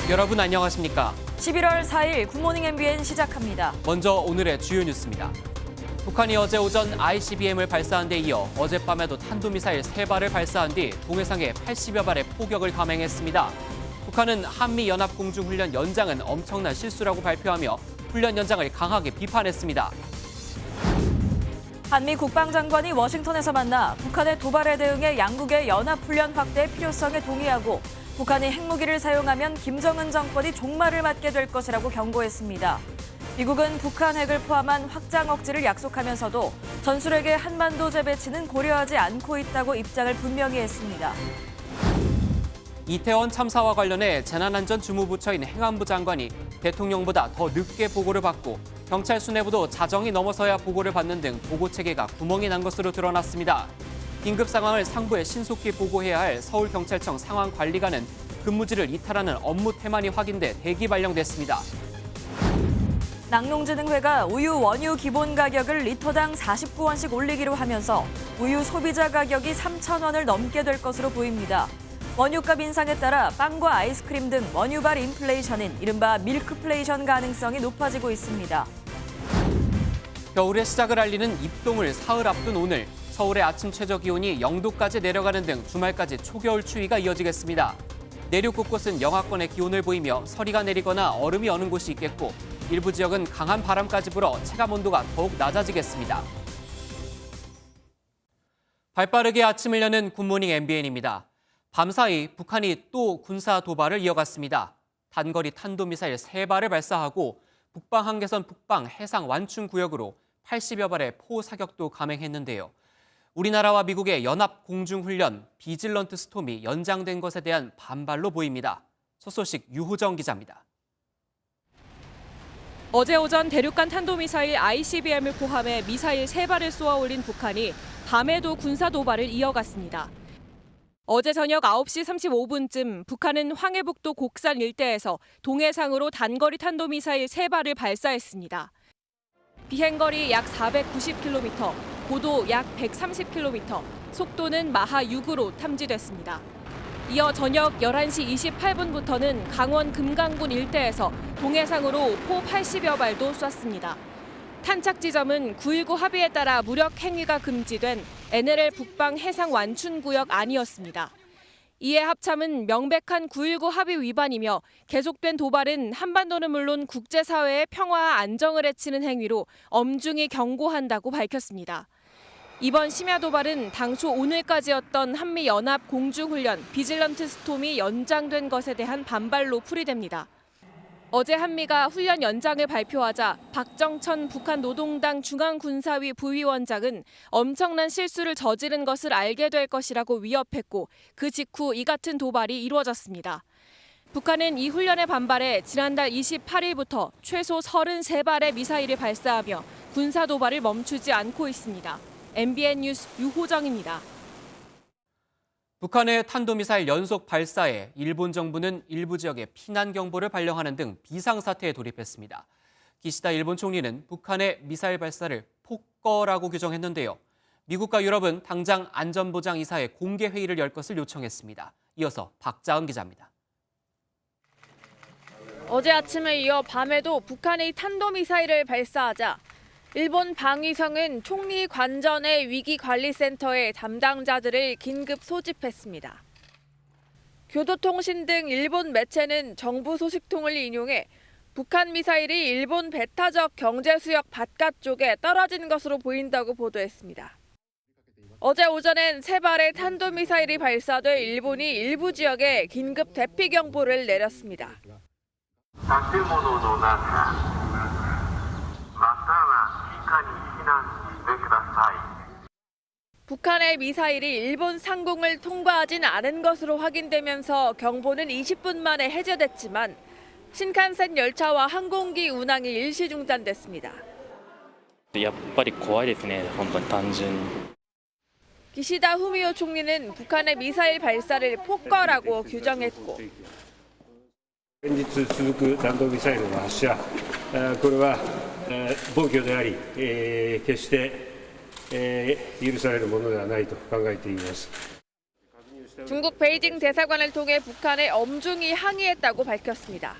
여러분 안녕하십니까? 11월 4일 굿모닝 MBN 시작합니다. 먼저 오늘의 주요 뉴스입니다. 북한이 어제 오전 ICBM을 발사한 데 이어 어젯밤에도 탄도미사일 3발을 발사한 뒤 동해상에 80여 발의 포격을 감행했습니다. 북한은 한미연합공중훈련 연장은 엄청난 실수라고 발표하며 훈련 연장을 강하게 비판했습니다. 한미 국방장관이 워싱턴에서 만나 북한의 도발에 대응해 양국의 연합훈련 확대의 필요성에 동의하고 북한이 핵무기를 사용하면 김정은 정권이 종말을 맞게 될 것이라고 경고했습니다. 미국은 북한 핵을 포함한 확장 억지를 약속하면서도 전술핵의 한반도 재배치는 고려하지 않고 있다고 입장을 분명히 했습니다. 이태원 참사와 관련해 재난안전주무부처인 행안부 장관이 대통령보다 더 늦게 보고를 받고 경찰 수뇌부도 자정이 넘어서야 보고를 받는 등 보고체계가 구멍이 난 것으로 드러났습니다. 긴급 상황을 상부에 신속히 보고해야 할 서울경찰청 상황관리관은 근무지를 이탈하는 업무 태만이 확인돼 대기 발령됐습니다. 낙농진흥회가 우유 원유 기본 가격을 리터당 49원씩 올리기로 하면서 우유 소비자 가격이 3,000원을 넘게 될 것으로 보입니다. 원유값 인상에 따라 빵과 아이스크림 등 원유발 인플레이션인 이른바 밀크플레이션 가능성이 높아지고 있습니다. 겨울의 시작을 알리는 입동을 사흘 앞둔 오늘 서울의 아침 최저 기온이 0도까지 내려가는 등 주말까지 초겨울 추위가 이어지겠습니다. 내륙 곳곳은 영하권의 기온을 보이며 서리가 내리거나 얼음이 어는 곳이 있겠고 일부 지역은 강한 바람까지 불어 체감 온도가 더욱 낮아지겠습니다. 발빠르게 아침을 여는 굿모닝 MBN입니다. 밤사이 북한이 또 군사 도발을 이어갔습니다. 단거리 탄도미사일 3발을 발사하고 북방 한계선 북방 해상 완충 구역으로 80여 발의 포 사격도 감행했는데요. 우리나라와 미국의 연합 공중훈련 비질런트 스톰이 연장된 것에 대한 반발로 보입니다. 첫 소식 유호정 기자입니다. 어제 오전 대륙간 탄도미사일 ICBM을 포함해 미사일 3발을 쏘아 올린 북한이 밤에도 군사 도발을 이어갔습니다. 어제 저녁 9시 35분쯤 북한은 황해북도 곡산 일대에서 동해상으로 단거리 탄도미사일 3발을 발사했습니다. 비행거리 약 490km, 고도 약 130km, 속도는 마하 6으로 탐지됐습니다. 이어 저녁 11시 28분부터는 강원 금강군 일대에서 동해상으로 포 80여 발도 쐈습니다. 탄착 지점은 9.19 합의에 따라 무력 행위가 금지된 NLL 북방 해상 완충구역 안이었습니다. 이에 합참은 명백한 9.19 합의 위반이며 계속된 도발은 한반도는 물론 국제사회의 평화와 안정을 해치는 행위로 엄중히 경고한다고 밝혔습니다. 이번 심야 도발은 당초 오늘까지였던 한미연합 공중훈련 비질런트 스톰이 연장된 것에 대한 반발로 풀이됩니다. 어제 한미가 훈련 연장을 발표하자 박정천 북한 노동당 중앙군사위 부위원장은 엄청난 실수를 저지른 것을 알게 될 것이라고 위협했고 그 직후 이 같은 도발이 이루어졌습니다. 북한은 이 훈련에 반발해 지난달 28일부터 최소 33발의 미사일을 발사하며 군사 도발을 멈추지 않고 있습니다. MBN 뉴스 유호정입니다. 북한의 탄도미사일 연속 발사에 일본 정부는 일부 지역에 피난 경보를 발령하는 등 비상사태에 돌입했습니다. 기시다 일본 총리는 북한의 미사일 발사를 폭거라고 규정했는데요. 미국과 유럽은 당장 안전보장이사회 공개 회의를 열 것을 요청했습니다. 이어서 박자은 기자입니다. 어제 아침에 이어 밤에도 북한이 탄도미사일을 발사하자 일본 방위성은 총리 관전의 위기관리센터에 담당자들을 긴급 소집했습니다. 교도통신 등 일본 매체는 정부 소식통을 인용해 북한 미사일이 일본 배타적 경제수역 바깥쪽에 떨어진 것으로 보인다고 보도했습니다. 어제 오전엔 3발의 탄도미사일이 발사돼 일본이 일부 지역에 긴급 대피 경보를 내렸습니다. 북한의 미사일이 일본 상공을 통과하진 않은 것으로 확인되면서 경보는 20분 만에 해제됐지만 신칸센 열차와 항공기 운항이 일시 중단됐습니다. やっぱり怖いですね、本当に単純に。 기시다 후미오 총리는 북한의 미사일 발사를 폭거라고 규정했고 連日続く弾道ミサイルの発射、これは暴挙であり、決して許されるものではないと考えています。 중국 베이징 대사관을 통해 북한에 엄중히 항의했다고 밝혔습니다.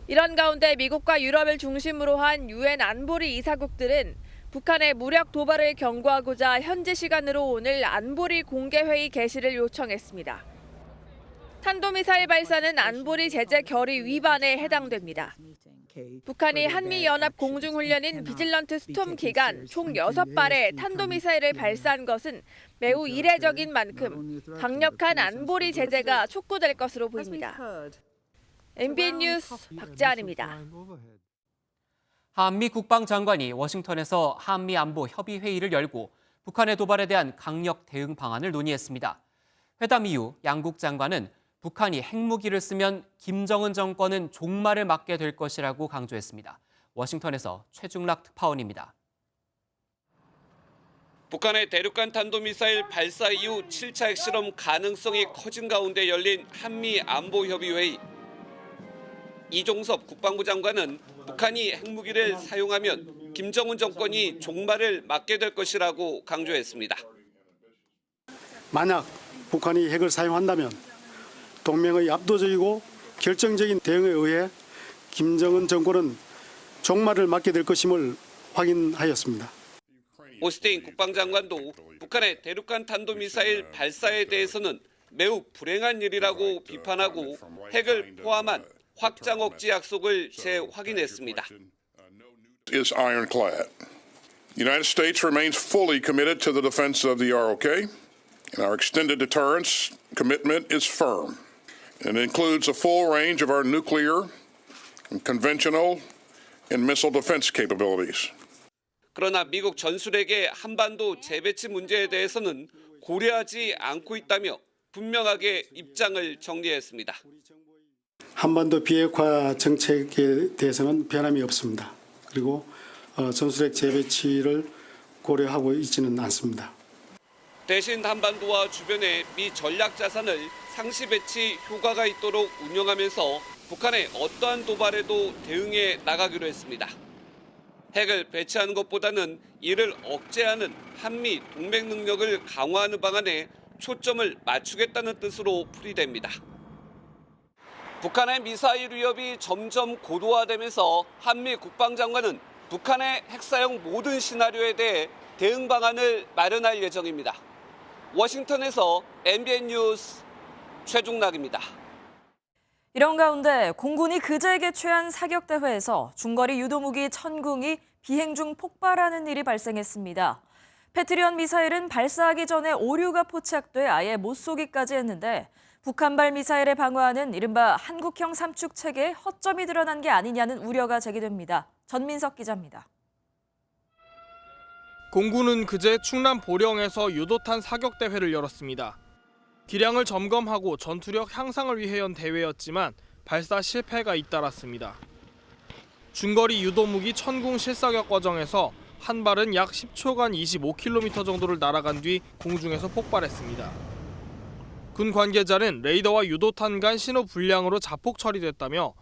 이런 가운데 미국과 유럽을 중심으로 한 유엔 안보리 이사국들은 북한의 무력 도발을 경고하고자 현지 시간으로 오늘 안보리 공개회의 개시를 요청했습니다. 탄도미사일 발사는 안보리 제재 결의 위반에 해당됩니다. 북한이 한미연합 공중훈련인 비질런트 스톰 기간 총 6발의 탄도미사일을 발사한 것은 매우 이례적인 만큼 강력한 안보리 제재가 촉구될 것으로 보입니다. MBN 뉴스 박재환입니다. 한미 국방장관이 워싱턴에서 한미 안보 협의 회의를 열고 북한의 도발에 대한 강력 대응 방안을 논의했습니다. 회담 이후 양국 장관은 북한이 핵무기를 쓰면 김정은 정권은 종말을 맞게 될 것이라고 강조했습니다. 워싱턴에서 최중락 특파원입니다. 북한의 대륙간 탄도미사일 발사 이후 7차 핵실험 가능성이 커진 가운데 열린 한미 안보협의회의. 이종섭 국방부 장관은 북한이 핵무기를 사용하면 김정은 정권이 종말을 맞게 될 것이라고 강조했습니다. 만약 북한이 핵을 사용한다면 동맹의 압도적이고 결정적인 대응에 의해 김정은 정권은 종말을 맞게 될 것임을 확인하였습니다. 오스틴 국방장관도 북한의 대륙간 탄도미사일 발사에 대해서는 매우 불행한 일이라고 비판하고 핵을 포함한 확장 억제 약속을 재확인했습니다. Is ironclad. The United States remains fully committed to the defense of the ROK, and our extended deterrence commitment is firm. It includes a full range of our nuclear, conventional, and missile defense capabilities. 그러나 미국 전술핵의 한반도 재배치 문제에 대해서는 고려하지 않고 있다며 분명하게 입장을 정리했습니다. 한반도 비핵화 정책에 대해서는 변함이 없습니다. 그리고 전술핵 재배치를 고려하고 있지는 않습니다. 대신 한반도와 주변의 미 전략 자산을 상시 배치 효과가 있도록 운영하면서 북한의 어떠한 도발에도 대응해 나가기로 했습니다. 핵을 배치하는 것보다는 이를 억제하는 한미 동맹 능력을 강화하는 방안에 초점을 맞추겠다는 뜻으로 풀이됩니다. 북한의 미사일 위협이 점점 고도화되면서 한미 국방장관은 북한의 핵사용 모든 시나리오에 대해 대응 방안을 마련할 예정입니다. 워싱턴에서 MBN 뉴스 최중락입니다. 이런 가운데 공군이 그제 개최한 사격대회에서 중거리 유도무기 천궁이 비행 중 폭발하는 일이 발생했습니다. 패트리엇 미사일은 발사하기 전에 오류가 포착돼 아예 못 쏘기까지 했는데 북한발 미사일에 방어하는 이른바 한국형 삼축 체계에 허점이 드러난 게 아니냐는 우려가 제기됩니다. 전민석 기자입니다. 공군은 그제 충남 보령에서 유도탄 사격대회를 열었습니다. 기량을 점검하고 전투력 향상을 위해 연 대회였지만 발사 실패가 잇따랐습니다. 중거리 유도무기 천궁 실사격 과정에서 한 발은 약 10초간 25km 정도를 날아간 뒤 공중에서 폭발했습니다. 군 관계자는 레이더와 유도탄 간 신호 불량으로 자폭 처리됐다며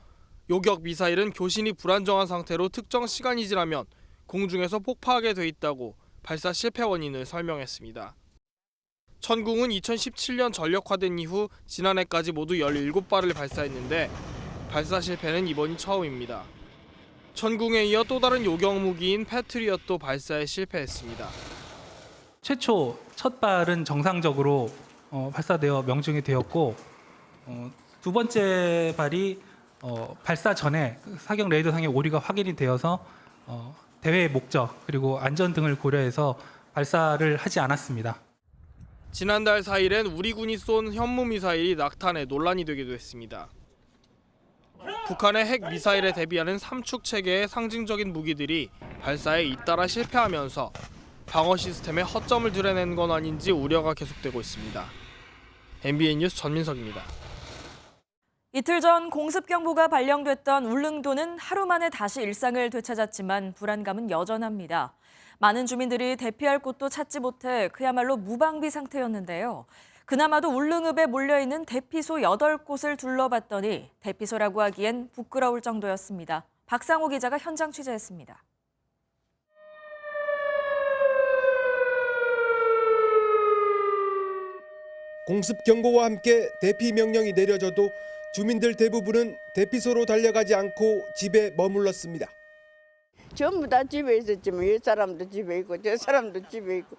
요격 미사일은 교신이 불안정한 상태로 특정 시간이 지나면 공중에서 폭파하게 돼 있다고 발사 실패 원인을 설명했습니다. 천궁은 2017년 전력화된 이후 지난해까지 모두 17발을 발사했는데 발사 실패는 이번이 처음입니다. 천궁에 이어 또 다른 요격 무기인 패트리엇도 발사에 실패했습니다. 최초 첫 발은 정상적으로 발사되어 명중이 되었고 두 번째 발이 발사 전에 사격 레이더상의 오류가 확인이 되어서 대회의 목적 그리고 안전 등을 고려해서 발사를 하지 않았습니다. 지난달 4일엔 우리 군이 쏜 현무 미사일이 낙탄해 논란이 되기도 했습니다. 북한의 핵 미사일에 대비하는 삼축 체계의 상징적인 무기들이 발사에 잇따라 실패하면서 방어 시스템에 허점을 드러낸 건 아닌지 우려가 계속되고 있습니다. MBN 뉴스 전민석입니다. 이틀 전 공습경보가 발령됐던 울릉도는 하루 만에 다시 일상을 되찾았지만 불안감은 여전합니다. 많은 주민들이 대피할 곳도 찾지 못해 그야말로 무방비 상태였는데요. 그나마도 울릉읍에 몰려있는 대피소 8곳을 둘러봤더니 대피소라고 하기엔 부끄러울 정도였습니다. 박상호 기자가 현장 취재했습니다. 공습 경보와 함께 대피 명령이 내려져도 주민들 대부분은 대피소로 달려가지 않고 집에 머물렀습니다. 전부 다 집에 있었지만 이 사람도 집에 있고 저 사람도 집에 있고.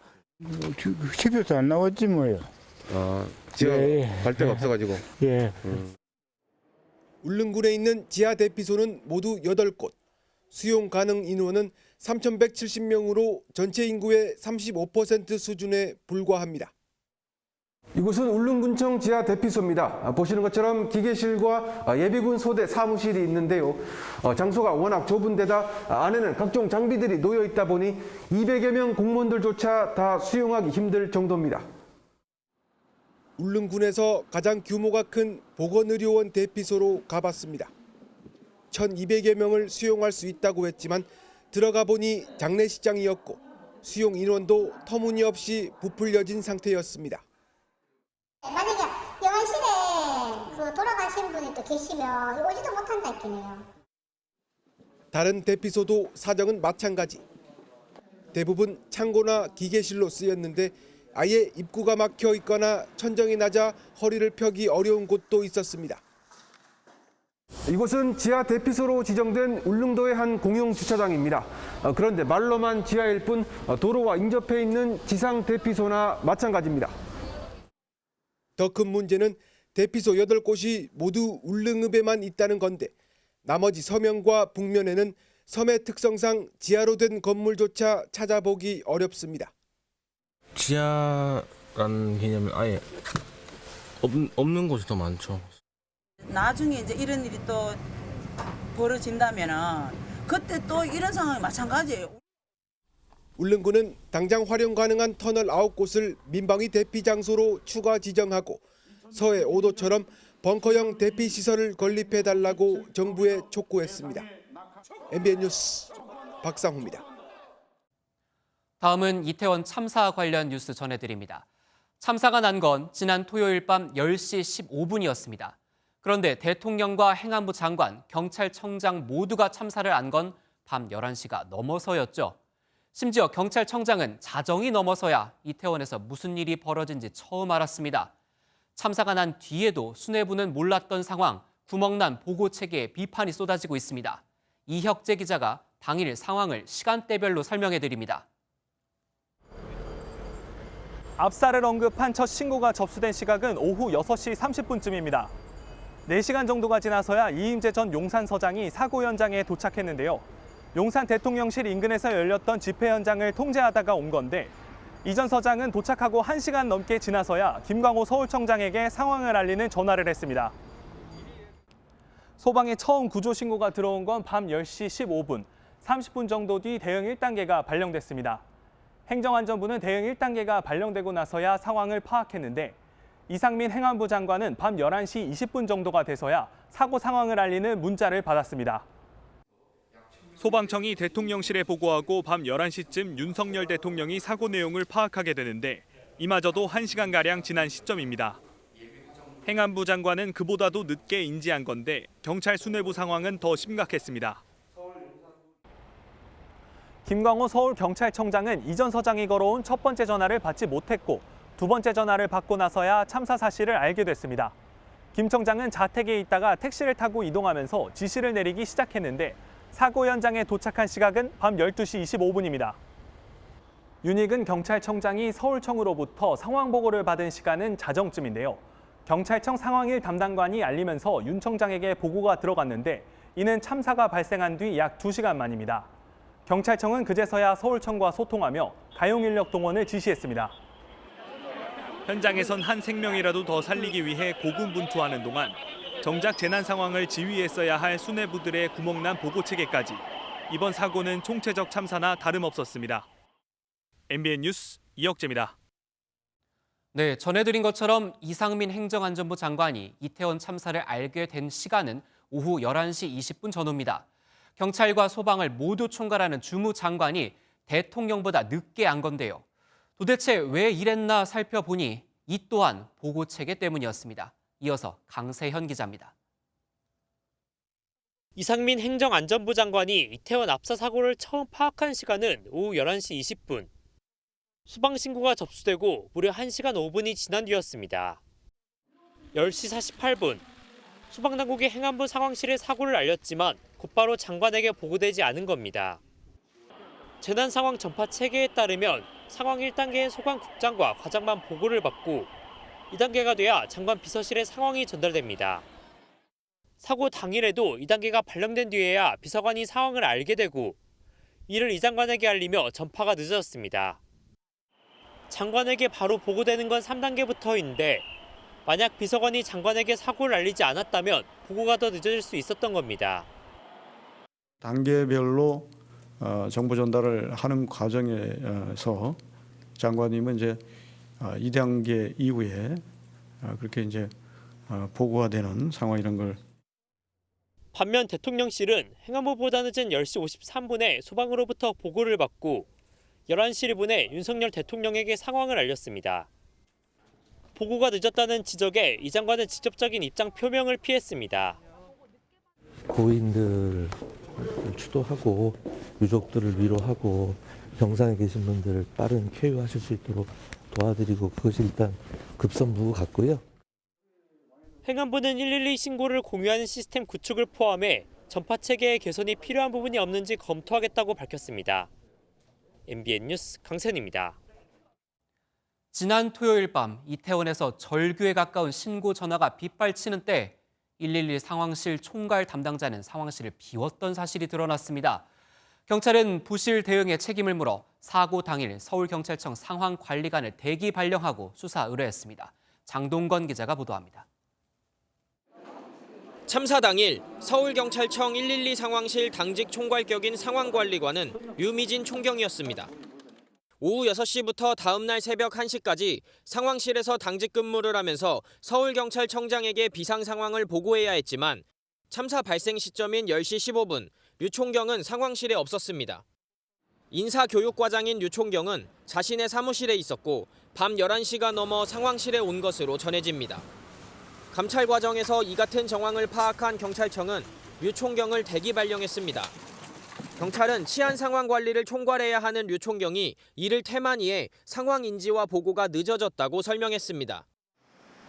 집에서 안 나왔지 뭐요. 지하 갈 데가 없어가지고. 예. 울릉군에 있는 지하 대피소는 모두 8곳. 수용 가능 인원은 3,170명으로 전체 인구의 35% 수준에 불과합니다. 이곳은 울릉군청 지하 대피소입니다. 보시는 것처럼 기계실과 예비군 소대 사무실이 있는데요. 장소가 워낙 좁은 데다 안에는 각종 장비들이 놓여 있다 보니 200여 명 공무원들조차 다 수용하기 힘들 정도입니다. 울릉군에서 가장 규모가 큰 보건의료원 대피소로 가봤습니다. 1,200여 명을 수용할 수 있다고 했지만 들어가 보니 장례식장이었고 수용 인원도 터무니없이 부풀려진 상태였습니다. 만약에 영안실에 돌아가신 분이 또 계시면 오지도 못한다 했겠네요. 다른 대피소도 사정은 마찬가지. 대부분 창고나 기계실로 쓰였는데 아예 입구가 막혀 있거나 천정이 낮아 허리를 펴기 어려운 곳도 있었습니다. 이곳은 지하 대피소로 지정된 울릉도의 한 공용 주차장입니다. 그런데 말로만 지하일 뿐 도로와 인접해 있는 지상 대피소나 마찬가지입니다. 더 큰 문제는 대피소 8곳이 모두 울릉읍에만 있다는 건데 나머지 서면과 북면에는 섬의 특성상 지하로 된 건물조차 찾아보기 어렵습니다. 지하라는 개념은 아예 없는 곳이 더 많죠. 나중에 이제 이런 일이 또 벌어진다면은 그때 또 이런 상황이 마찬가지예요. 울릉군은 당장 활용 가능한 터널 9곳을 민방위 대피 장소로 추가 지정하고 서해 5도처럼 벙커형 대피 시설을 건립해달라고 정부에 촉구했습니다. MBN 뉴스 박상호입니다. 다음은 이태원 참사 관련 뉴스 전해드립니다. 참사가 난 건 지난 토요일 밤 10시 15분이었습니다. 그런데 대통령과 행안부 장관, 경찰청장 모두가 참사를 안 건 밤 11시가 넘어서였죠. 심지어 경찰청장은 자정이 넘어서야 이태원에서 무슨 일이 벌어진지 처음 알았습니다. 참사가 난 뒤에도 수뇌부는 몰랐던 상황, 구멍난 보고체계에 비판이 쏟아지고 있습니다. 이혁재 기자가 당일 상황을 시간대별로 설명해드립니다. 압사를 언급한 첫 신고가 접수된 시각은 오후 6시 30분쯤입니다. 4시간 정도가 지나서야 이임재 전 용산서장이 사고 현장에 도착했는데요. 용산 대통령실 인근에서 열렸던 집회 현장을 통제하다가 온 건데 이 전 서장은 도착하고 1시간 넘게 지나서야 김광호 서울청장에게 상황을 알리는 전화를 했습니다. 소방에 처음 구조 신고가 들어온 건 밤 10시 15분, 30분 정도 뒤 대응 1단계가 발령됐습니다. 행정안전부는 대응 1단계가 발령되고 나서야 상황을 파악했는데 이상민 행안부 장관은 밤 11시 20분 정도가 돼서야 사고 상황을 알리는 문자를 받았습니다. 소방청이 대통령실에 보고하고 밤 11시쯤 윤석열 대통령이 사고 내용을 파악하게 되는데 이마저도 1시간가량 지난 시점입니다. 행안부 장관은 그보다도 늦게 인지한 건데 경찰 수뇌부 상황은 더 심각했습니다. 김광호 서울경찰청장은 이 전 서장이 걸어온 첫 번째 전화를 받지 못했고 두 번째 전화를 받고 나서야 참사 사실을 알게 됐습니다. 김 청장은 자택에 있다가 택시를 타고 이동하면서 지시를 내리기 시작했는데 사고 현장에 도착한 시각은 밤 12시 25분입니다. 윤익은 경찰청장이 서울청으로부터 상황 보고를 받은 시간은 자정쯤인데요. 경찰청 상황일 담당관이 알리면서 윤 청장에게 보고가 들어갔는데 이는 참사가 발생한 뒤 약 2시간 만입니다. 경찰청은 그제서야 서울청과 소통하며 가용 인력 동원을 지시했습니다. 현장에선 한 생명이라도 더 살리기 위해 고군분투하는 동안 정작 재난 상황을 지휘했어야 할 수뇌부들의 구멍난 보고체계까지 이번 사고는 총체적 참사나 다름없었습니다. MBN 뉴스 이혁재입니다. 네, 전해드린 것처럼 이상민 행정안전부 장관이 이태원 참사를 알게 된 시간은 오후 11시 20분 전후입니다. 경찰과 소방을 모두 총괄하는 주무장관이 대통령보다 늦게 안 건데요. 도대체 왜 이랬나 살펴보니 이 또한 보고체계 때문이었습니다. 이어서 강세현 기자입니다. 이상민 행정안전부 장관이 이태원 압사 사고를 처음 파악한 시간은 오후 11시 20분. 소방 신고가 접수되고 무려 1시간 5분이 지난 뒤였습니다. 10시 48분, 소방당국이 행안부 상황실에 사고를 알렸지만 곧바로 장관에게 보고되지 않은 겁니다. 재난 상황 전파 체계에 따르면 상황 1단계의 소방국장과 과장만 보고를 받고 2단계가 돼야 장관 비서실에 상황이 전달됩니다. 사고 당일에도 2단계가 발령된 뒤에야 비서관이 상황을 알게 되고 이를 이 장관에게 알리며 전파가 늦어졌습니다. 장관에게 바로 보고되는 건 3단계부터인데 만약 비서관이 장관에게 사고를 알리지 않았다면 보고가 더 늦어질 수 있었던 겁니다. 단계별로 정보 전달을 하는 과정에서 장관님은 이제 2단계 이후에 그렇게 이제 보고가 되는 상황 이런 걸. 반면 대통령실은 행안부보다 늦은 10시 53분에 소방으로부터 보고를 받고 11시 1분에 윤석열 대통령에게 상황을 알렸습니다. 보고가 늦었다는 지적에 이 장관은 직접적인 입장 표명을 피했습니다. 고인들을 추도하고 유족들을 위로하고 병상에 계신 분들을 빠른 쾌유하실 수 있도록 도와드리고 그것이 일단 급선무 같고요. 행안부는 112 신고를 공유하는 시스템 구축을 포함해 전파 체계의 개선이 필요한 부분이 없는지 검토하겠다고 밝혔습니다. MBN 뉴스 강세현입니다. 지난 토요일 밤 이태원에서 절규에 가까운 신고 전화가 빗발치는 때 112 상황실 총괄 담당자는 상황실을 비웠던 사실이 드러났습니다. 경찰은 부실 대응에 책임을 물어 사고 당일 서울경찰청 상황관리관을 대기 발령하고 수사 의뢰했습니다. 장동건 기자가 보도합니다. 참사 당일 서울경찰청 112 상황실 당직 총괄격인 상황관리관은 류미진 총경이었습니다. 오후 6시부터 다음 날 새벽 1시까지 상황실에서 당직 근무를 하면서 서울경찰청장에게 비상 상황을 보고해야 했지만 참사 발생 시점인 10시 15분 류 총경은 상황실에 없었습니다. 인사교육과장인 류 총경은 자신의 사무실에 있었고 밤 11시가 넘어 상황실에 온 것으로 전해집니다. 감찰 과정에서 이 같은 정황을 파악한 경찰청은 류 총경을 대기 발령했습니다. 경찰은 치안 상황 관리를 총괄해야 하는 류 총경이 이를 태만히해 상황 인지와 보고가 늦어졌다고 설명했습니다.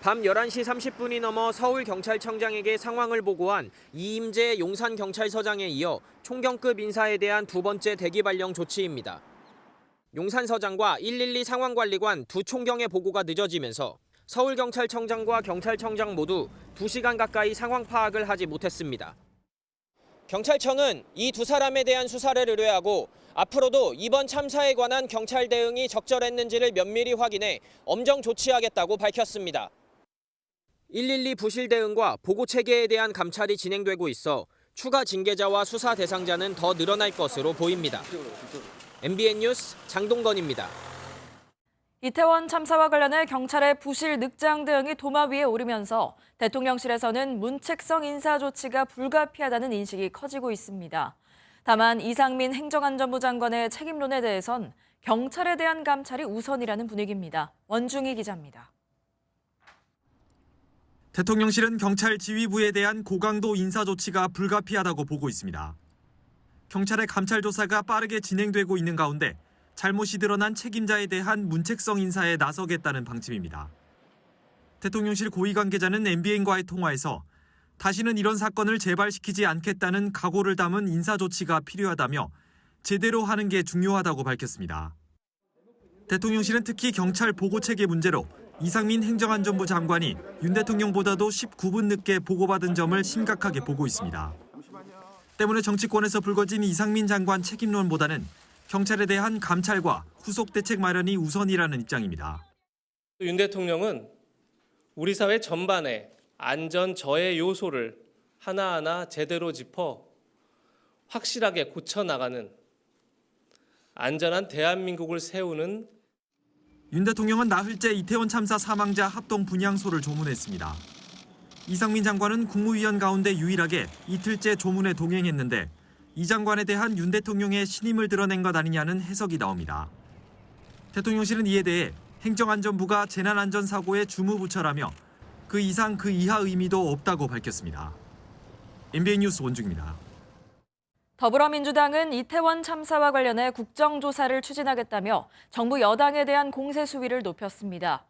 밤 11시 30분이 넘어 서울경찰청장에게 상황을 보고한 이임재 용산경찰서장에 이어 총경급 인사에 대한 두 번째 대기 발령 조치입니다. 용산서장과 112 상황관리관 두 총경의 보고가 늦어지면서 서울경찰청장과 경찰청장 모두 2시간 가까이 상황 파악을 하지 못했습니다. 경찰청은 이 두 사람에 대한 수사를 의뢰하고 앞으로도 이번 참사에 관한 경찰 대응이 적절했는지를 면밀히 확인해 엄정 조치하겠다고 밝혔습니다. 112 부실 대응과 보고 체계에 대한 감찰이 진행되고 있어 추가 징계자와 수사 대상자는 더 늘어날 것으로 보입니다. MBN 뉴스 장동건입니다. 이태원 참사와 관련해 경찰의 부실 늑장 대응이 도마 위에 오르면서 대통령실에서는 문책성 인사 조치가 불가피하다는 인식이 커지고 있습니다. 다만 이상민 행정안전부 장관의 책임론에 대해선 경찰에 대한 감찰이 우선이라는 분위기입니다. 원중희 기자입니다. 대통령실은 경찰 지휘부에 대한 고강도 인사 조치가 불가피하다고 보고 있습니다. 경찰의 감찰 조사가 빠르게 진행되고 있는 가운데 잘못이 드러난 책임자에 대한 문책성 인사에 나서겠다는 방침입니다. 대통령실 고위 관계자는 MBN과의 통화에서 다시는 이런 사건을 재발시키지 않겠다는 각오를 담은 인사 조치가 필요하다며 제대로 하는 게 중요하다고 밝혔습니다. 대통령실은 특히 경찰 보고체계 문제로 이상민 행정안전부 장관이 윤 대통령보다도 19분 늦게 보고받은 점을 심각하게 보고 있습니다. 때문에 정치권에서 불거진 이상민 장관 책임론보다는 경찰에 대한 감찰과 후속 대책 마련이 우선이라는 입장입니다. 윤 대통령은 우리 사회 전반에 안전 저해 요소를 하나하나 제대로 짚어 확실하게 고쳐나가는 안전한 대한민국을 세우는. 윤 대통령은 나흘째 이태원 참사 사망자 합동 분향소를 조문했습니다. 이상민 장관은 국무위원 가운데 유일하게 이틀째 조문에 동행했는데 이 장관에 대한 윤 대통령의 신임을 드러낸 것 아니냐는 해석이 나옵니다. 대통령실은 이에 대해 행정안전부가 재난안전사고의 주무부처라며 그 이상 그 이하 의미도 없다고 밝혔습니다. MBN 뉴스 원중입니다. 더불어민주당은 이태원 참사와 관련해 국정조사를 추진하겠다며 정부 여당에 대한 공세 수위를 높였습니다.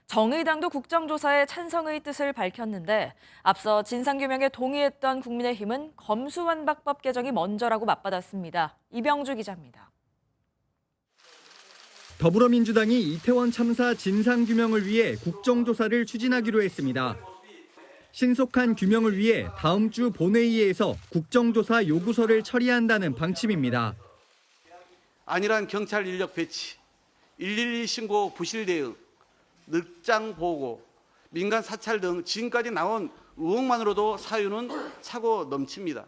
정의당도 국정조사에 찬성의 뜻을 밝혔는데 앞서 진상규명에 동의했던 국민의힘은 검수완박법 개정이 먼저라고 맞받았습니다. 이병주 기자입니다. 더불어민주당이 이태원 참사 진상규명을 위해 국정조사를 추진하기로 했습니다. 신속한 규명을 위해 다음 주 본회의에서 국정조사 요구서를 처리한다는 방침입니다. 안일한 경찰 인력 배치, 112 신고 부실 대응, 늑장 보고, 민간 사찰 등 지금까지 나온 의혹만으로도 사유는 차고 넘칩니다.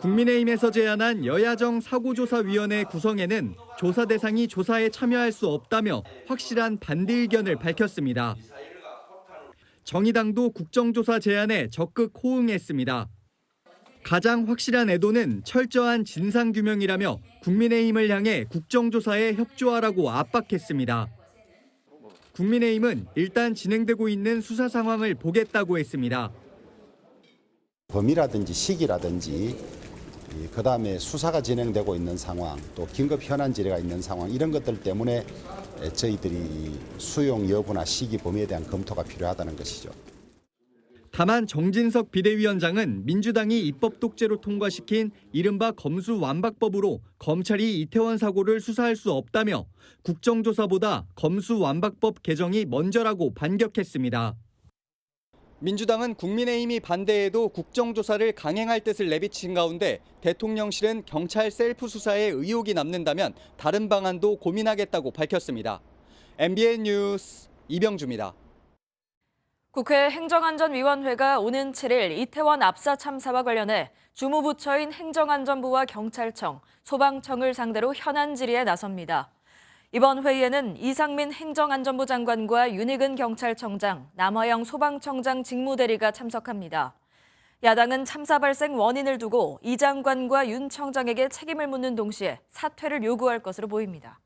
국민의힘에서 제안한 여야정 사고조사위원회 구성에는 조사 대상이 조사에 참여할 수 없다며 확실한 반대 의견을 밝혔습니다. 정의당도 국정조사 제안에 적극 호응했습니다. 가장 확실한 애도는 철저한 진상규명이라며 국민의힘을 향해 국정조사에 협조하라고 압박했습니다. 국민의힘은 일단 진행되고 있는 수사 상황을 보겠다고 했습니다. 범위라든지 시기라든지 그다음에 수사가 진행되고 있는 상황, 또 긴급 현안 질의가 있는 상황 이런 것들 때문에 저희들이 수용 여부나 시기 범위에 대한 검토가 필요하다는 것이죠. 다만 정진석 비대위원장은 민주당이 입법 독재로 통과시킨 이른바 검수완박법으로 검찰이 이태원 사고를 수사할 수 없다며 국정조사보다 검수완박법 개정이 먼저라고 반격했습니다. 민주당은 국민의힘이 반대해도 국정조사를 강행할 뜻을 내비친 가운데 대통령실은 경찰 셀프 수사에 의혹이 남는다면 다른 방안도 고민하겠다고 밝혔습니다. MBN 뉴스 이병주입니다. 국회 행정안전위원회가 오는 7일 이태원 압사 참사와 관련해 주무부처인 행정안전부와 경찰청, 소방청을 상대로 현안 질의에 나섭니다. 이번 회의에는 이상민 행정안전부 장관과 윤익은 경찰청장, 남화영 소방청장 직무대리가 참석합니다. 야당은 참사 발생 원인을 두고 이 장관과 윤 청장에게 책임을 묻는 동시에 사퇴를 요구할 것으로 보입니다.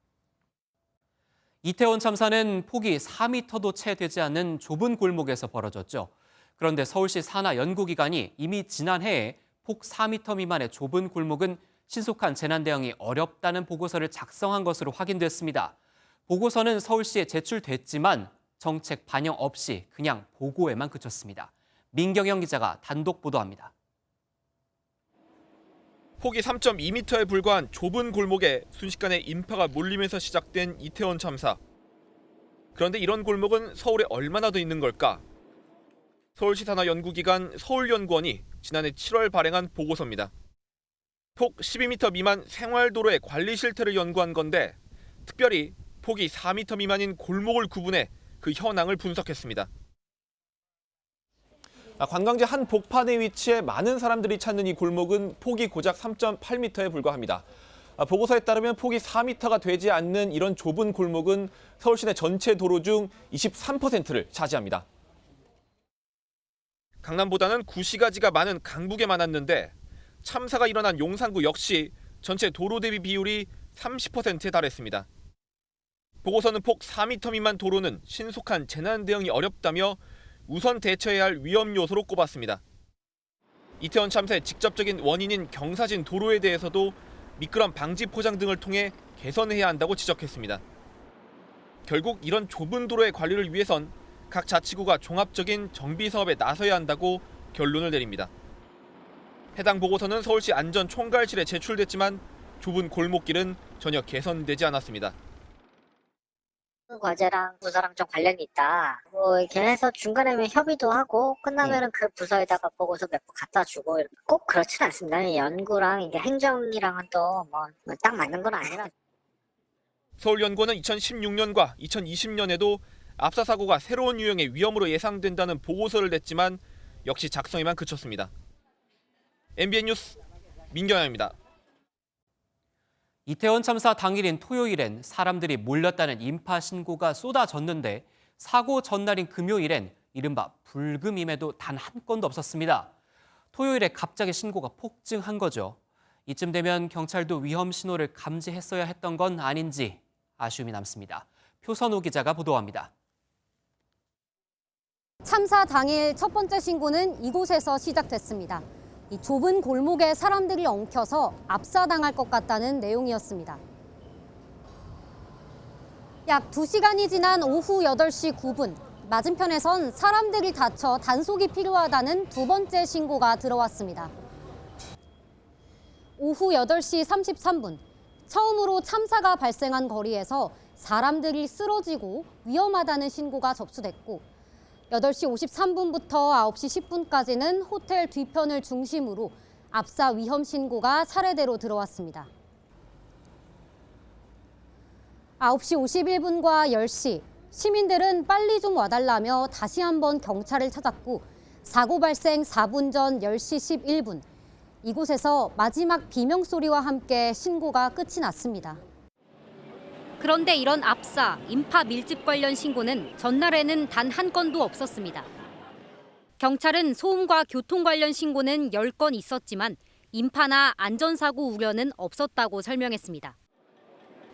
이태원 참사는 폭이 4m도 채 되지 않는 좁은 골목에서 벌어졌죠. 그런데 서울시 산하 연구기관이 이미 지난해에 폭 4m 미만의 좁은 골목은 신속한 재난 대응이 어렵다는 보고서를 작성한 것으로 확인됐습니다. 보고서는 서울시에 제출됐지만 정책 반영 없이 그냥 보고에만 그쳤습니다. 민경영 기자가 단독 보도합니다. 폭이 3.2m에 불과한 좁은 골목에 순식간에 인파가 몰리면서 시작된 이태원 참사. 그런데 이런 골목은 서울에 얼마나 더 있는 걸까? 서울시 산하 연구기관 서울연구원이 지난해 7월 발행한 보고서입니다. 폭 12m 미만 생활도로의 관리 실태를 연구한 건데 특별히 폭이 4m 미만인 골목을 구분해 그 현황을 분석했습니다. 관광지 한 복판에 위치해 많은 사람들이 찾는 이 골목은 폭이 고작 3.8m에 불과합니다. 보고서에 따르면 폭이 4m가 되지 않는 이런 좁은 골목은 서울 시내 전체 도로 중 23%를 차지합니다. 강남보다는 구시가지가 많은 강북에 많았는데 참사가 일어난 용산구 역시 전체 도로 대비 비율이 30%에 달했습니다. 보고서는 폭 4m 미만 도로는 신속한 재난 대응이 어렵다며 우선 대처해야 할 위험 요소로 꼽았습니다. 이태원 참사의 직접적인 원인인 경사진 도로에 대해서도 미끄럼 방지 포장 등을 통해 개선해야 한다고 지적했습니다. 결국 이런 좁은 도로의 관리를 위해선 각 자치구가 종합적인 정비 사업에 나서야 한다고 결론을 내립니다. 해당 보고서는 서울시 안전총괄실에 제출됐지만 좁은 골목길은 전혀 개선되지 않았습니다. 과제랑 부서랑 좀 관련이 있다. 이렇게 해서 중간에 협의도 하고 끝나면은 그 부서에다가 보고서 몇 번 갖다 주고 꼭 그렇지는 않습니다. 연구랑 이게 행정이랑은 또 딱 맞는 건 아니라. 서울연구원은 2016년과 2020년에도 압사 사고가 새로운 유형의 위험으로 예상된다는 보고서를 냈지만 역시 작성에만 그쳤습니다. MBN 뉴스 민경영입니다. 이태원 참사 당일인 토요일엔 사람들이 몰렸다는 인파 신고가 쏟아졌는데 사고 전날인 금요일엔 이른바 불금임에도 단 한 건도 없었습니다. 토요일에 갑자기 신고가 폭증한 거죠. 이쯤 되면 경찰도 위험 신호를 감지했어야 했던 건 아닌지 아쉬움이 남습니다. 표선호 기자가 보도합니다. 참사 당일 첫 번째 신고는 이곳에서 시작됐습니다. 이 좁은 골목에 사람들이 엉켜서 압사당할 것 같다는 내용이었습니다. 약 2시간이 지난 오후 8시 9분, 맞은편에선 사람들이 다쳐 단속이 필요하다는 두 번째 신고가 들어왔습니다. 오후 8시 33분, 처음으로 참사가 발생한 거리에서 사람들이 쓰러지고 위험하다는 신고가 접수됐고 8시 53분부터 9시 10분까지는 호텔 뒤편을 중심으로 압사 위험 신고가 차례대로 들어왔습니다. 9시 51분과 10시, 시민들은 빨리 좀 와달라며 다시 한번 경찰을 찾았고 사고 발생 4분 전 10시 11분, 이곳에서 마지막 비명 소리와 함께 신고가 끝이 났습니다. 그런데 이런 압사, 인파 밀집 관련 신고는 전날에는 단 한 건도 없었습니다. 경찰은 소음과 교통 관련 신고는 10건 있었지만 인파나 안전사고 우려는 없었다고 설명했습니다.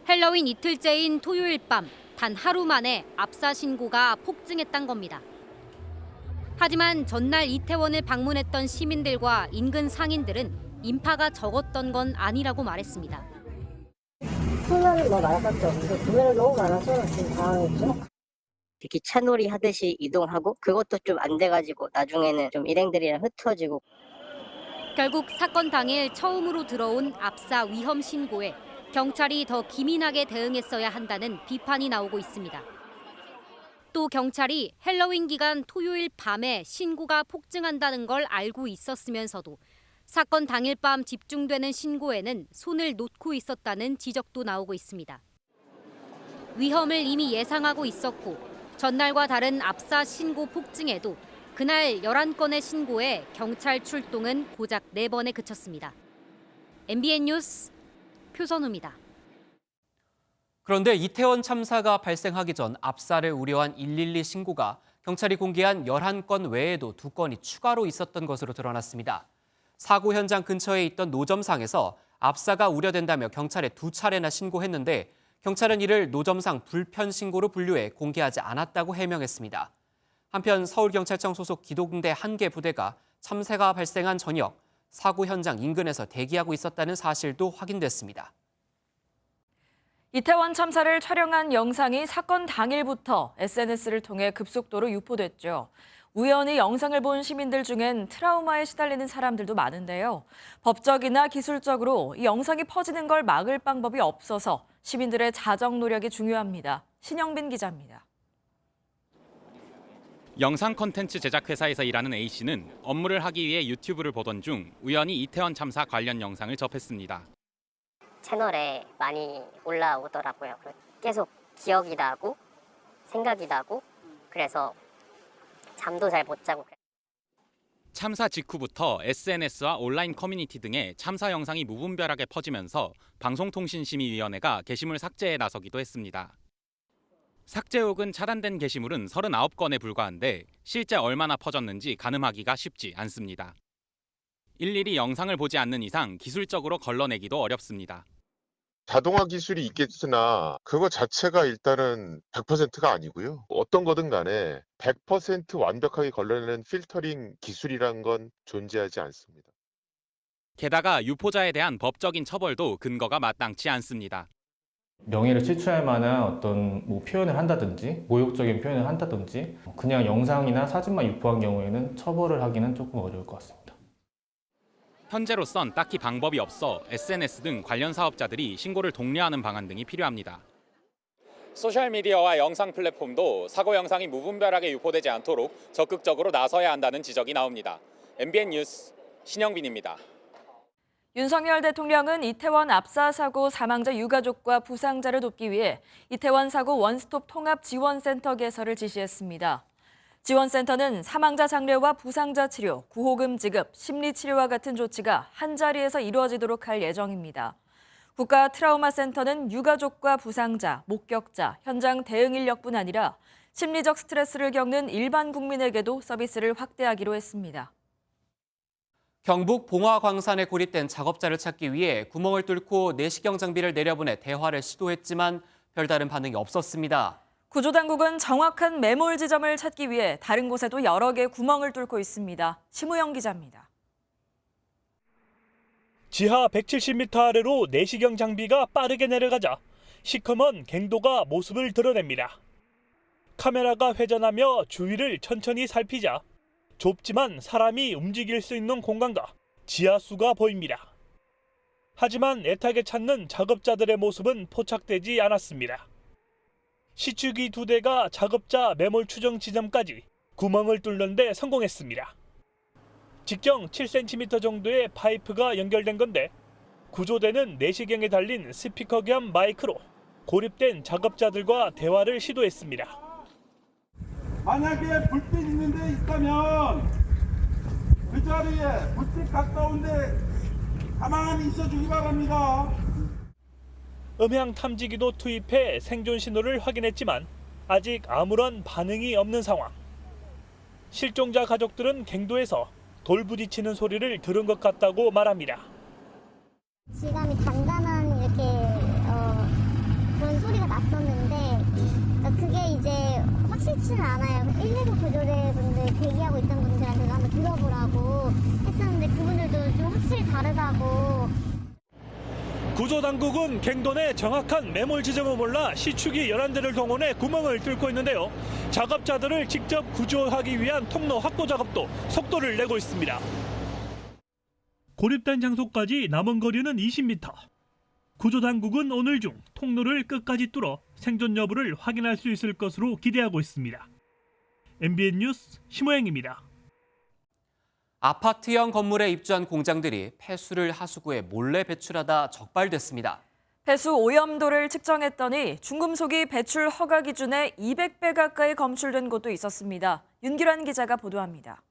헬로윈 이틀째인 토요일 밤, 단 하루 만에 압사 신고가 폭증했단 겁니다. 하지만 전날 이태원을 방문했던 시민들과 인근 상인들은 인파가 적었던 건 아니라고 말했습니다. 수면은 뭐 많았었죠. 근데 구매를 너무 많아서 지금 당황했죠. 특히 차놀이 하듯이 이동하고 그것도 좀 안 돼가지고 나중에는 좀 일행들이랑 흩어지고. 결국 사건 당일 처음으로 들어온 압사 위험 신고에 경찰이 더 기민하게 대응했어야 한다는 비판이 나오고 있습니다. 또 경찰이 헬로윈 기간 토요일 밤에 신고가 폭증한다는 걸 알고 있었으면서도 사건 당일 밤 집중되는 신고에는 손을 놓고 있었다는 지적도 나오고 있습니다. 위험을 이미 예상하고 있었고 전날과 다른 압사 신고 폭증에도 그날 11건의 신고에 경찰 출동은 고작 4번에 그쳤습니다. MBN 뉴스 표선우입니다. 그런데 이태원 참사가 발생하기 전 압사를 우려한 112 신고가 경찰이 공개한 11건 외에도 2건이 추가로 있었던 것으로 드러났습니다. 사고 현장 근처에 있던 노점상에서 압사가 우려된다며 경찰에 2차례나 신고했는데 경찰은 이를 노점상 불편 신고로 분류해 공개하지 않았다고 해명했습니다. 한편 서울경찰청 소속 기동대 1개 부대가 참사가 발생한 저녁 사고 현장 인근에서 대기하고 있었다는 사실도 확인됐습니다. 이태원 참사를 촬영한 영상이 사건 당일부터 SNS를 통해 급속도로 유포됐죠. 우연히 영상을 본 시민들 중엔 트라우마에 시달리는 사람들도 많은데요. 법적이나 기술적으로 이 영상이 퍼지는 걸 막을 방법이 없어서 시민들의 자정 노력이 중요합니다. 신영빈 기자입니다. 영상 콘텐츠 제작 회사에서 일하는 A씨는 업무를 하기 위해 유튜브를 보던 중 우연히 이태원 참사 관련 영상을 접했습니다. 채널에 많이 올라오더라고요. 계속 기억이 나고 생각이 나고 그래서 잠도 잘 못 자고. 참사 직후부터 SNS와 온라인 커뮤니티 등에 참사 영상이 무분별하게 퍼지면서 방송통신심의위원회가 게시물 삭제에 나서기도 했습니다. 삭제 혹은 차단된 게시물은 39건에 불과한데 실제 얼마나 퍼졌는지 가늠하기가 쉽지 않습니다. 일일이 영상을 보지 않는 이상 기술적으로 걸러내기도 어렵습니다. 자동화 기술이 있겠으나 그거 자체가 일단은 100%가 아니고요. 어떤 거든 간에 100% 완벽하게 걸러내는 필터링 기술이란 건 존재하지 않습니다. 게다가 유포자에 대한 법적인 처벌도 근거가 마땅치 않습니다. 명예를 실추할 만한 어떤 표현을 한다든지 모욕적인 표현을 한다든지 그냥 영상이나 사진만 유포한 경우에는 처벌을 하기는 조금 어려울 것 같습니다. 현재로선 딱히 방법이 없어 SNS 등 관련 사업자들이 신고를 독려하는 방안 등이 필요합니다. 소셜미디어와 영상 플랫폼도 사고 영상이 무분별하게 유포되지 않도록 적극적으로 나서야 한다는 지적이 나옵니다. MBN 뉴스 신영빈입니다. 윤석열 대통령은 이태원 압사 사고 사망자 유가족과 부상자를 돕기 위해 이태원 사고 원스톱 통합 지원센터 개설을 지시했습니다. 지원센터는 사망자 장례와 부상자 치료, 구호금 지급, 심리치료와 같은 조치가 한자리에서 이루어지도록 할 예정입니다. 국가 트라우마 센터는 유가족과 부상자, 목격자, 현장 대응 인력뿐 아니라 심리적 스트레스를 겪는 일반 국민에게도 서비스를 확대하기로 했습니다. 경북 봉화광산에 고립된 작업자를 찾기 위해 구멍을 뚫고 내시경 장비를 내려보내 대화를 시도했지만 별다른 반응이 없었습니다. 구조당국은 정확한 매몰 지점을 찾기 위해 다른 곳에도 여러 개 구멍을 뚫고 있습니다. 심우영 기자입니다. 지하 170m 아래로 내시경 장비가 빠르게 내려가자 시커먼 갱도가 모습을 드러냅니다. 카메라가 회전하며 주위를 천천히 살피자 좁지만 사람이 움직일 수 있는 공간과 지하수가 보입니다. 하지만 애타게 찾는 작업자들의 모습은 포착되지 않았습니다. 시추기 2대가 작업자 매몰 추정 지점까지 구멍을 뚫는 데 성공했습니다. 직경 7cm 정도의 파이프가 연결된 건데 구조대는 내시경에 달린 스피커 겸 마이크로 고립된 작업자들과 대화를 시도했습니다. 만약에 불빛 있는 데 있다면 그 자리에 불빛 가까운데 가만히 있어주기 바랍니다. 음향 탐지기도 투입해 생존 신호를 확인했지만 아직 아무런 반응이 없는 상황. 실종자 가족들은 갱도에서 돌 부딪히는 소리를 들은 것 같다고 말합니다. 지감이 단단한 이렇게 그런 소리가 났었는데 그게 이제 확실치는 않아요. 119 구조대 분들 대기하고 있던 분들한테도 한번 들어보라고 했었는데 그분들도 좀 확실히 다르다고. 구조당국은 갱도 내 정확한 매몰 지점을 몰라 시추기 11대를 동원해 구멍을 뚫고 있는데요. 작업자들을 직접 구조하기 위한 통로 확보 작업도 속도를 내고 있습니다. 고립된 장소까지 남은 거리는 20m. 구조당국은 오늘 중 통로를 끝까지 뚫어 생존 여부를 확인할 수 있을 것으로 기대하고 있습니다. MBN 뉴스 심호영입니다. 아파트형 건물에 입주한 공장들이 폐수를 하수구에 몰래 배출하다 적발됐습니다. 폐수 오염도를 측정했더니 중금속이 배출 허가 기준에 200배 가까이 검출된 곳도 있었습니다. 윤기란 기자가 보도합니다.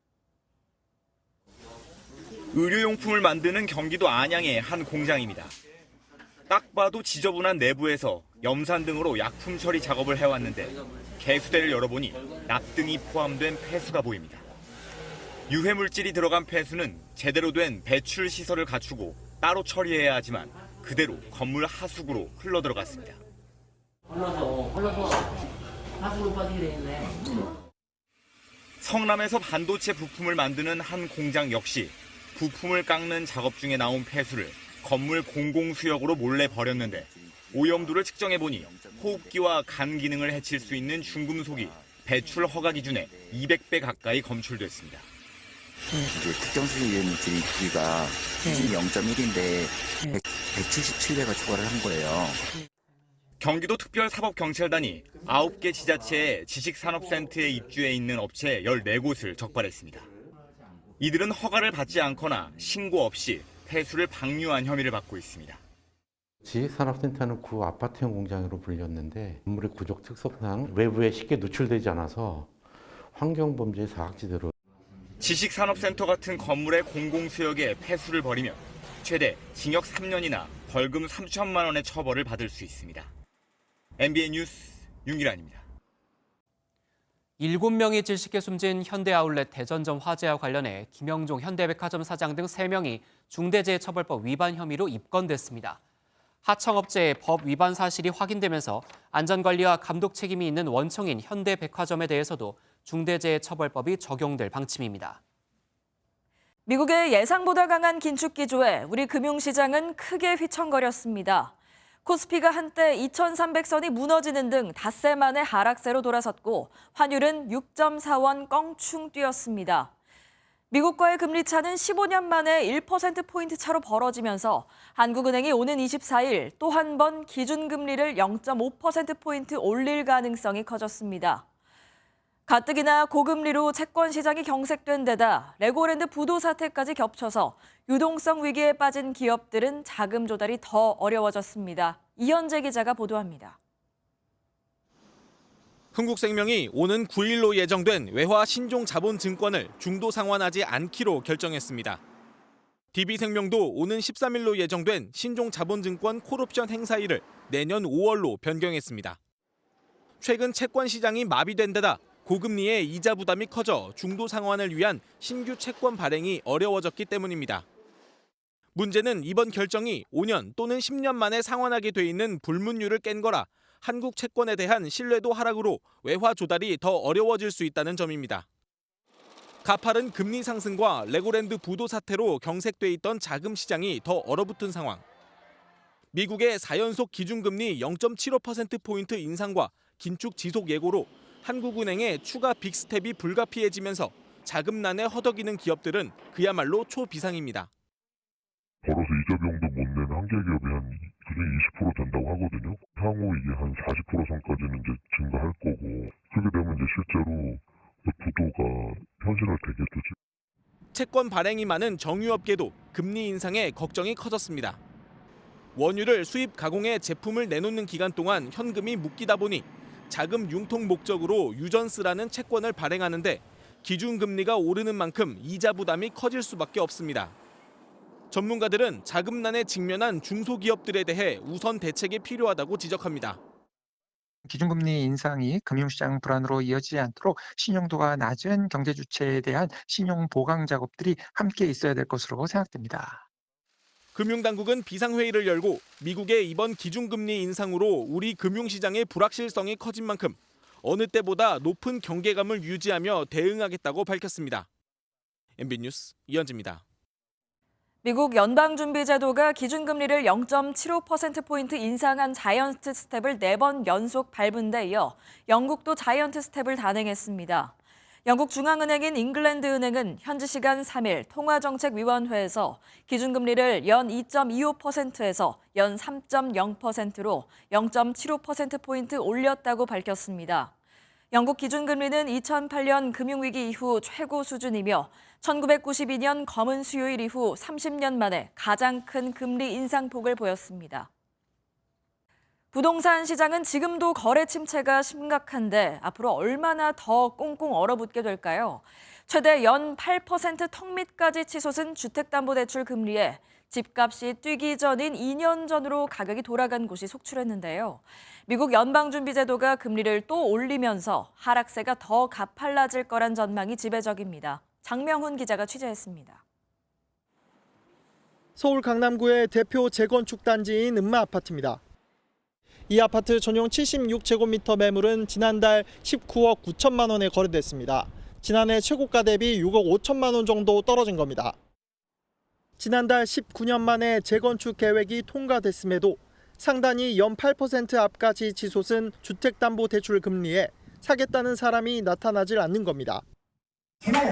의료용품을 만드는 경기도 안양의 한 공장입니다. 딱 봐도 지저분한 내부에서 염산 등으로 약품 처리 작업을 해왔는데 개수대를 열어보니 납등이 포함된 폐수가 보입니다. 유해물질이 들어간 폐수는 제대로 된 배출 시설을 갖추고 따로 처리해야 하지만 그대로 건물 하수구로 흘러들어갔습니다. 흘러서 하수구 빠지게 돼 있네. 성남에서 반도체 부품을 만드는 한 공장 역시 부품을 깎는 작업 중에 나온 폐수를 건물 공공수역으로 몰래 버렸는데 오염도를 측정해보니 호흡기와 간 기능을 해칠 수 있는 중금속이 배출 허가 기준에 200배 가까이 검출됐습니다. 이제 특정수질 유해물질의 부위가 기준이 0.1인데 177배가 초과를 한 거예요. 경기도 특별사법경찰단이 9개 지자체의 지식산업센터에 입주해 있는 업체 14곳을 적발했습니다. 이들은 허가를 받지 않거나 신고 없이 폐수를 방류한 혐의를 받고 있습니다. 지식산업센터는 구 아파트형 공장으로 불렸는데 건물의 구조 특성상 외부에 쉽게 노출되지 않아서 환경범죄의 사각지대로 지식산업센터 같은 건물의 공공수역에 폐수를 버리면 최대 징역 3년이나 벌금 3천만 원의 처벌을 받을 수 있습니다. MBN 뉴스 윤기란입니다. 7명이 질식해 숨진 현대아울렛 대전점 화재와 관련해 김영종 현대백화점 사장 등 3명이 중대재해처벌법 위반 혐의로 입건됐습니다. 하청업체의 법 위반 사실이 확인되면서 안전관리와 감독 책임이 있는 원청인 현대백화점에 대해서도 중대재해처벌법이 적용될 방침입니다. 미국의 예상보다 강한 긴축 기조에 우리 금융시장은 크게 휘청거렸습니다. 코스피가 한때 2,300선이 무너지는 등 닷새 만에 하락세로 돌아섰고 환율은 6.4원 껑충 뛰었습니다. 미국과의 금리 차는 15년 만에 1%포인트 차로 벌어지면서 한국은행이 오는 24일 또 한 번 기준금리를 0.5%포인트 올릴 가능성이 커졌습니다. 가뜩이나 고금리로 채권 시장이 경색된 데다 레고랜드 부도 사태까지 겹쳐서 유동성 위기에 빠진 기업들은 자금 조달이 더 어려워졌습니다. 이현재 기자가 보도합니다. 흥국생명이 오는 9일로 예정된 외화 신종자본증권을 중도 상환하지 않기로 결정했습니다. DB생명도 오는 13일로 예정된 신종자본증권 콜옵션 행사일을 내년 5월로 변경했습니다. 최근 채권 시장이 마비된 데다 고금리의 이자 부담이 커져 중도 상환을 위한 신규 채권 발행이 어려워졌기 때문입니다. 문제는 이번 결정이 5년 또는 10년 만에 상환하게 돼 있는 불문율을 깬 거라 한국 채권에 대한 신뢰도 하락으로 외화 조달이 더 어려워질 수 있다는 점입니다. 가파른 금리 상승과 레고랜드 부도 사태로 경색돼 있던 자금 시장이 더 얼어붙은 상황. 미국의 4연속 기준금리 0.75%포인트 인상과 긴축 지속 예고로 한국은행의 추가 빅스텝이 불가피해지면서 자금난에 허덕이는 기업들은 그야말로 초비상입니다. 벌어서 이자 비용도 못 내는 한계 기업이 한 그중에 20% 된다고 하거든요. 향후 이게 한 40% 선까지는 이제 증가할 거고 그렇게 되면 이제 실제로 부도가 현실화되겠죠. 채권 발행이 많은 정유업계도 금리 인상에 걱정이 커졌습니다. 원유를 수입 가공해 제품을 내놓는 기간 동안 현금이 묶이다 보니 자금 융통 목적으로 유전스라는 채권을 발행하는데 기준금리가 오르는 만큼 이자 부담이 커질 수밖에 없습니다. 전문가들은 자금난에 직면한 중소기업들에 대해 우선 대책이 필요하다고 지적합니다. 기준금리 인상이 금융시장 불안으로 이어지지 않도록 신용도가 낮은 경제 주체에 대한 신용 보강 작업들이 함께 있어야 될 것으로 생각됩니다. 금융당국은 비상회의를 열고 미국의 이번 기준금리 인상으로 우리 금융시장의 불확실성이 커진 만큼 어느 때보다 높은 경계감을 유지하며 대응하겠다고 밝혔습니다. MB 뉴스 이현지입니다. 미국 연방준비제도가 기준금리를 0.75%포인트 인상한 자이언트 스텝을 4번 연속 밟은 데 이어 영국도 자이언트 스텝을 단행했습니다. 영국 중앙은행인 잉글랜드은행은 현지 시간 3일 통화정책위원회에서 기준금리를 연 2.25%에서 연 3.0%로 0.75%포인트 올렸다고 밝혔습니다. 영국 기준금리는 2008년 금융위기 이후 최고 수준이며 1992년 검은 수요일 이후 30년 만에 가장 큰 금리 인상폭을 보였습니다. 부동산 시장은 지금도 거래 침체가 심각한데 앞으로 얼마나 더 꽁꽁 얼어붙게 될까요? 최대 연 8% 턱밑까지 치솟은 주택담보대출 금리에 집값이 뛰기 전인 2년 전으로 가격이 돌아간 곳이 속출했는데요. 미국 연방준비제도가 금리를 또 올리면서 하락세가 더 가팔라질 거란 전망이 지배적입니다. 장명훈 기자가 취재했습니다. 서울 강남구의 대표 재건축 단지인 음마아파트입니다. 이 아파트 전용 76제곱미터 매물은 지난달 19억 9천만 원에 거래됐습니다. 지난해 최고가 대비 6억 5천만 원 정도 떨어진 겁니다. 지난달 19년 만에 재건축 계획이 통과됐음에도 상단이 연 8% 앞까지 치솟은 주택담보대출 금리에 사겠다는 사람이 나타나질 않는 겁니다. 전화가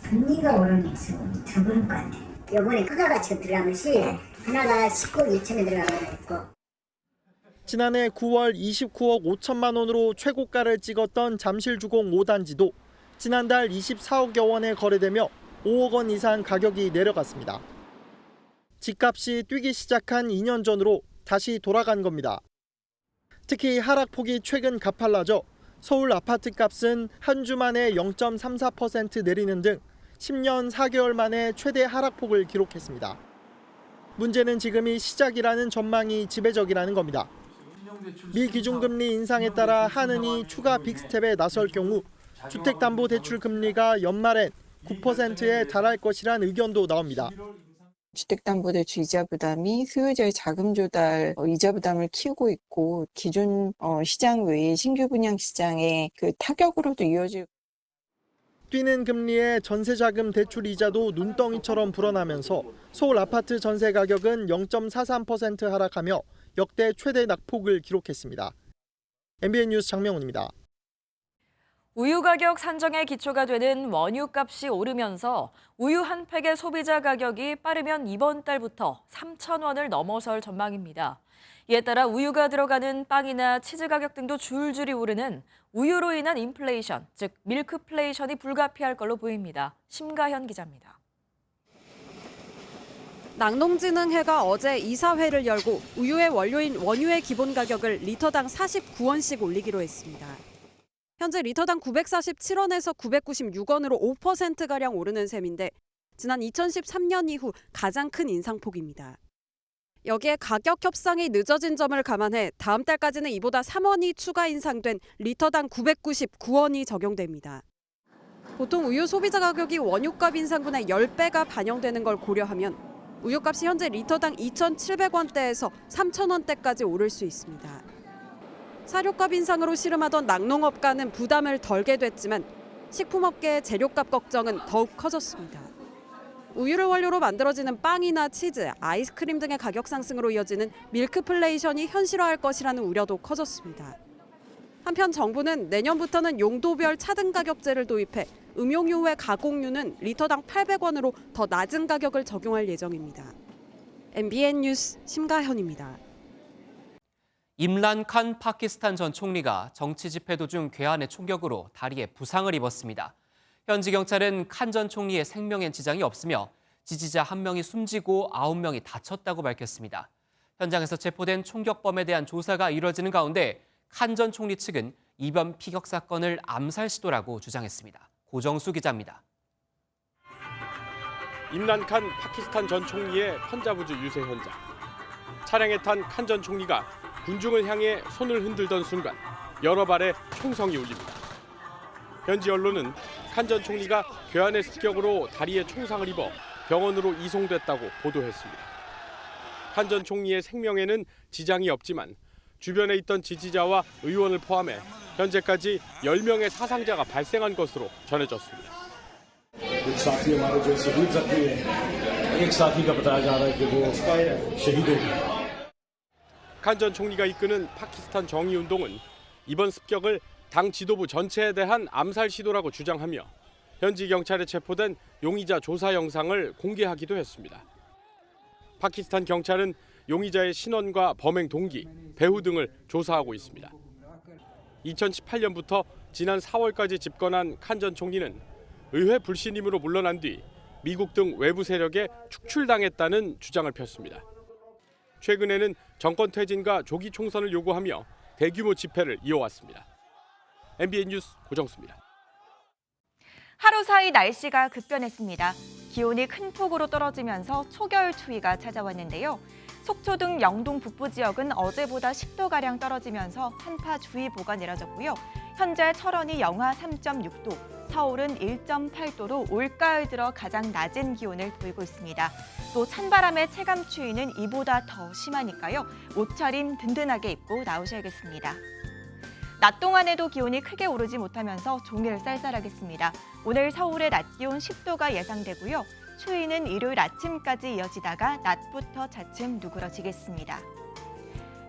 금리가 오르는 것은 더 그럴 것 같아요. 이번에 허가가치가 들어간 것이 하나가 10억 2천에 들어가고 있고. 지난해 9월 29억 5천만 원으로 최고가를 찍었던 잠실주공 5단지도 지난달 24억여 원에 거래되며 5억 원 이상 가격이 내려갔습니다. 집값이 뛰기 시작한 2년 전으로 다시 돌아간 겁니다. 특히 하락폭이 최근 가팔라져 서울 아파트 값은 한 주 만에 0.34% 내리는 등 10년 4개월 만에 최대 하락폭을 기록했습니다. 문제는 지금이 시작이라는 전망이 지배적이라는 겁니다. 미기준금리 인상에 따라 한은이 추가 빅스텝에 나설 경우 주택담보대출 금리가 연말엔 9%에 달할 것이란 의견도 나옵니다. 주택담보대출 이자 부담이 수요자의 자금 조달 이자 부담을 키우고 있고 기존 시장 외의 신규 분양 시장의 그 타격으로도 이어질. 뛰는 금리에 전세자금 대출 이자도 눈덩이처럼 불어나면서 서울 아파트 전세 가격은 0.43% 하락하며 역대 최대 낙폭을 기록했습니다. MBN 뉴스 장명훈입니다. 우유 가격 산정의 기초가 되는 원유값이 오르면서 우유 한 팩의 소비자 가격이 빠르면 이번 달부터 3,000원을 넘어설 전망입니다. 이에 따라 우유가 들어가는 빵이나 치즈 가격 등도 줄줄이 오르는 우유로 인한 인플레이션, 즉 밀크플레이션이 불가피할 걸로 보입니다. 심가현 기자입니다. 낙농진흥회가 어제 이사회를 열고 우유의 원료인 원유의 기본 가격을 리터당 49원씩 올리기로 했습니다. 현재 리터당 947원에서 996원으로 5%가량 오르는 셈인데 지난 2013년 이후 가장 큰 인상폭입니다. 여기에 가격 협상이 늦어진 점을 감안해 다음 달까지는 이보다 3원이 추가 인상된 리터당 999원이 적용됩니다. 보통 우유 소비자 가격이 원유값 인상분의 10배가 반영되는 걸 고려하면 우유값이 현재 리터당 2,700원대에서 3,000원대까지 오를 수 있습니다. 사료값 인상으로 씨름하던 낙농업가는 부담을 덜게 됐지만 식품업계의 재료값 걱정은 더욱 커졌습니다. 우유를 원료로 만들어지는 빵이나 치즈, 아이스크림 등의 가격 상승으로 이어지는 밀크플레이션이 현실화할 것이라는 우려도 커졌습니다. 한편 정부는 내년부터는 용도별 차등 가격제를 도입해 음용유 외 가공유는 리터당 800원으로 더 낮은 가격을 적용할 예정입니다. MBN 뉴스 심가현입니다. 임란 칸 파키스탄 전 총리가 정치 집회 도중 괴한의 총격으로 다리에 부상을 입었습니다. 현지 경찰은 칸 전 총리의 생명엔 지장이 없으며 지지자 1명이 숨지고 9명이 다쳤다고 밝혔습니다. 현장에서 체포된 총격범에 대한 조사가 이뤄지는 가운데 칸 전 총리 측은 이번 피격 사건을 암살 시도라고 주장했습니다. 고정수 기자입니다. 임란 칸 파키스탄 전 총리의 펀자부주 유세 현장. 차량에 탄 칸 전 총리가 군중을 향해 손을 흔들던 순간 여러 발의 총성이 울립니다. 현지 언론은 칸 전 총리가 괴한의 습격으로 다리에 총상을 입어 병원으로 이송됐다고 보도했습니다. 칸 전 총리의 생명에는 지장이 없지만 주변에 있던 지지자와 의원을 포함해 현재까지 10명의 사상자가 발생한 것으로 전해졌습니다. 칸 전 총리가 이끄는 파키스탄 정의운동은 이번 습격을 당 지도부 전체에 대한 암살 시도라고 주장하며 현지 경찰에 체포된 용의자 조사 영상을 공개하기도 했습니다. 파키스탄 경찰은 용의자의 신원과 범행 동기, 배후 등을 조사하고 있습니다. 2018년부터 지난 4월까지 집권한 칸 전 총리는 의회 불신임으로 물러난 뒤 미국 등 외부 세력에 축출당했다는 주장을 폈습니다. 최근에는 정권 퇴진과 조기 총선을 요구하며 대규모 집회를 이어왔습니다. MBN 뉴스 고정수입니다. 하루 사이 날씨가 급변했습니다. 기온이 큰 폭으로 떨어지면서 초겨울 추위가 찾아왔는데요. 속초 등 영동 북부 지역은 어제보다 10도가량 떨어지면서 한파주의보가 내려졌고요. 현재 철원이 영하 3.6도, 서울은 1.8도로 올가을 들어 가장 낮은 기온을 보이고 있습니다. 또 찬바람의 체감 추위는 이보다 더 심하니까요. 옷차림 든든하게 입고 나오셔야겠습니다. 낮 동안에도 기온이 크게 오르지 못하면서 종일 쌀쌀하겠습니다. 오늘 서울의 낮 기온 10도가 예상되고요. 추위는 일요일 아침까지 이어지다가 낮부터 차츰 누그러지겠습니다.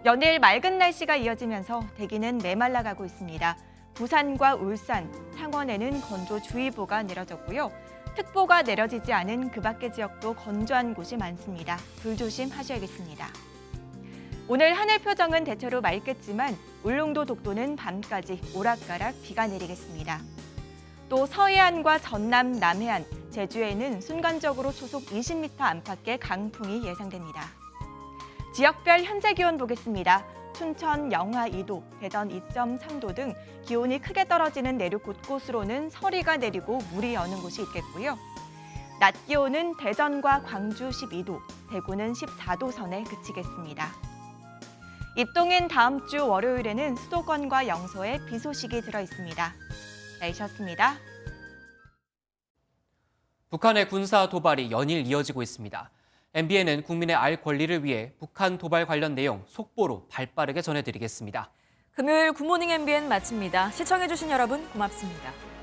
연일 맑은 날씨가 이어지면서 대기는 메말라가고 있습니다. 부산과 울산, 창원에는 건조주의보가 내려졌고요. 특보가 내려지지 않은 그 밖의 지역도 건조한 곳이 많습니다. 불조심하셔야겠습니다. 오늘 하늘 표정은 대체로 맑겠지만 울릉도, 독도는 밤까지 오락가락 비가 내리겠습니다. 또 서해안과 전남, 남해안, 제주에는 순간적으로 초속 20m 안팎의 강풍이 예상됩니다. 지역별 현재 기온 보겠습니다. 춘천 영하 2도, 대전 2.3도 등 기온이 크게 떨어지는 내륙 곳곳으로는 서리가 내리고 물이 여는 곳이 있겠고요. 낮 기온은 대전과 광주 12도, 대구는 14도 선에 그치겠습니다. 입동은 다음 주 월요일에는 수도권과 영서에 비 소식이 들어 있습니다. 날씨였습니다. 북한의 군사 도발이 연일 이어지고 있습니다. MBN은 국민의 알 권리를 위해 북한 도발 관련 내용 속보로 발빠르게 전해드리겠습니다. 금요일 굿모닝 MBN 마칩니다. 시청해주신 여러분 고맙습니다.